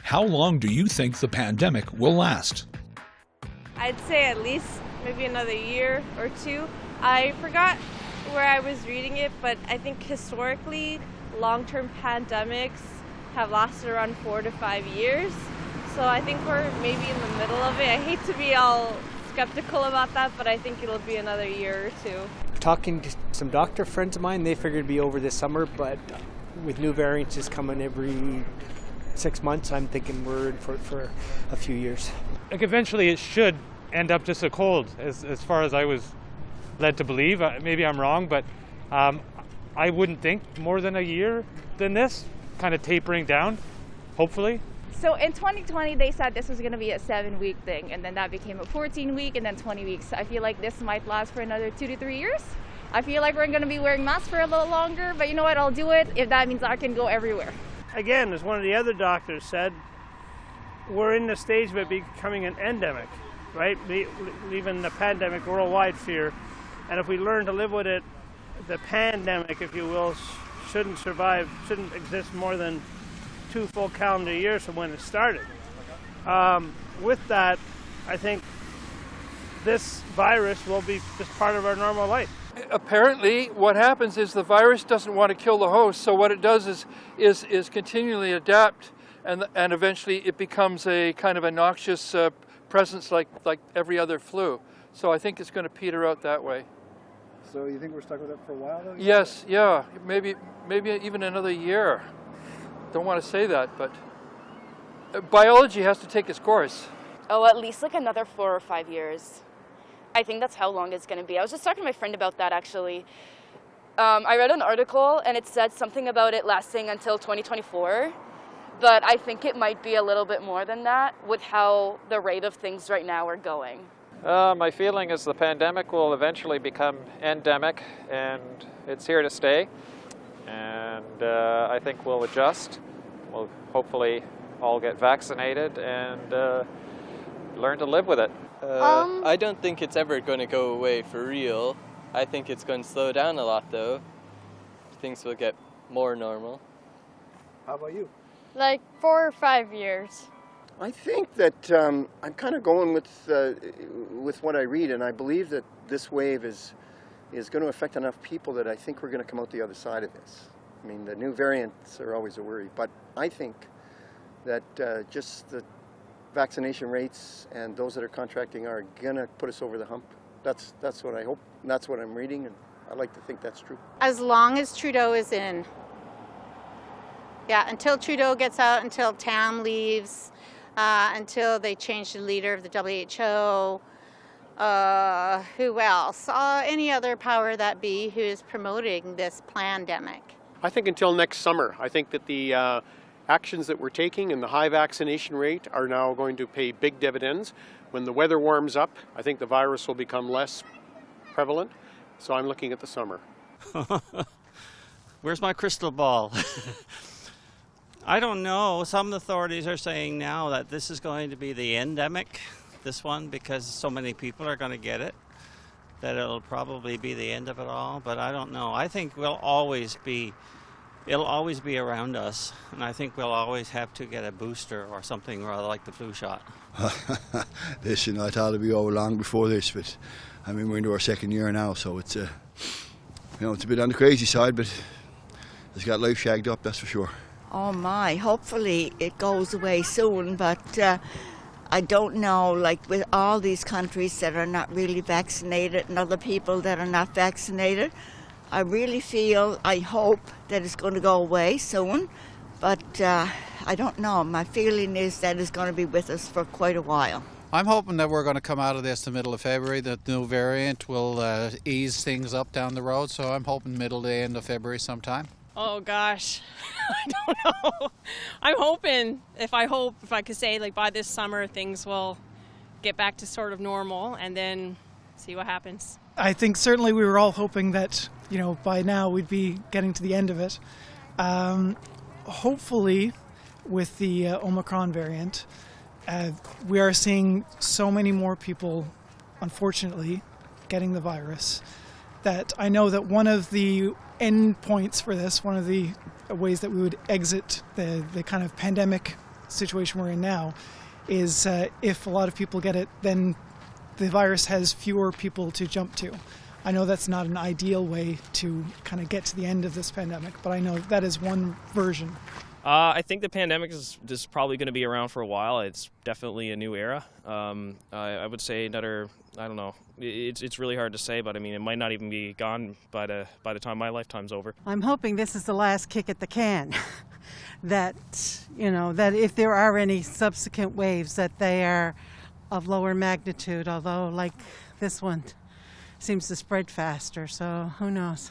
How long do you think the pandemic will last? I'd say at least maybe another year or two. I forgot where I was reading it, but I think historically long-term pandemics have lasted around 4 to 5 years. So I think we're maybe in the middle of it. I hate to be all skeptical about that, but I think it'll be another year or two. Talking to some doctor friends of mine, they figured it'd be over this summer, but with new variants just coming every 6 months, I'm thinking we're in for a few years. Like eventually it should end up just a cold, as far as I was led to believe. Maybe I'm wrong, but I wouldn't think more than a year than this, kind of tapering down, hopefully. So in 2020, they said this was going to be a 7-week thing, and then that became a 14-week, and then 20 weeks. I feel like this might last for another 2 to 3 years. I feel like we're going to be wearing masks for a little longer, but you know what? I'll do it if that means I can go everywhere. Again, as one of the other doctors said, we're in the stage of it becoming an endemic, right? Leaving the pandemic worldwide fear. And if we learn to live with it, the pandemic, if you will, shouldn't exist more than 2 full calendar years from when it started. With that, I think this virus will be just part of our normal life. Apparently, what happens is the virus doesn't want to kill the host, so what it does is continually adapt, and eventually it becomes a kind of a noxious presence like every other flu. So I think it's going to peter out that way. So you think we're stuck with it for a while, though? Yes, yeah, maybe even another year. Don't want to say that, but biology has to take its course. Oh, at least like another 4 or 5 years. I think that's how long it's going to be. I was just talking to my friend about that, actually. I read an article, and it said something about it lasting until 2024. But I think it might be a little bit more than that with how the rate of things right now are going. My feeling is the pandemic will eventually become endemic, and it's here to stay. And I think we'll adjust. We'll hopefully all get vaccinated and learn to live with it. I don't think it's ever going to go away for real. I think it's going to slow down a lot, though. Things will get more normal. How about you? Like 4 or 5 years. I think that I'm kind of going with what I read, and I believe that this wave is going to affect enough people that I think we're going to come out the other side of this. I mean, the new variants are always a worry, but I think that just the vaccination rates and those that are contracting are going to put us over the hump. That's what I hope, and that's what I'm reading, and I like to think that's true. As long as Trudeau is in. Yeah, until Trudeau gets out, until Tam leaves, until they change the leader of the WHO. Who else? Any other power that be who is promoting this pandemic. I think until next summer. I think that the actions that we're taking and the high vaccination rate are now going to pay big dividends. When the weather warms up, I think the virus will become less prevalent. So I'm looking at the summer. Where's my crystal ball? I don't know. Some authorities are saying now that this is going to be the endemic, this one, because so many people are going to get it, that it'll probably be the end of it all. But I don't know. I think it'll always be around us, and I think we'll always have to get a booster or something rather like the flu shot. Listen, I thought it'd be over long before this, but I mean, we're into our 2nd year now, so it's it's a bit on the crazy side, but it's got life shagged up, that's for sure. Oh my, hopefully it goes away soon, but I don't know, like with all these countries that are not really vaccinated and other people that are not vaccinated, I really feel, I hope that it's going to go away soon, but I don't know. My feeling is that it's going to be with us for quite a while. I'm hoping that we're going to come out of this the middle of February, that the new variant will ease things up down the road, so I'm hoping middle to end of February sometime. Oh gosh, I don't know. I'm hoping, if I could say, like by this summer things will get back to sort of normal and then see what happens. I think certainly we were all hoping that, by now we'd be getting to the end of it. Hopefully with the Omicron variant, we are seeing so many more people, unfortunately, getting the virus, that I know that one of the end points for this, one of the ways that we would exit the kind of pandemic situation we're in now is if a lot of people get it, then the virus has fewer people to jump to. I know that's not an ideal way to kind of get to the end of this pandemic, but I know that is one version. I think the pandemic is probably going to be around for a while. It's definitely a new era. I would say another, I don't know, it's really hard to say, but I mean, it might not even be gone by the time my lifetime's over. I'm hoping this is the last kick at the can. That, you know, that if there are any subsequent waves, that they are of lower magnitude, although like this one seems to spread faster, so who knows.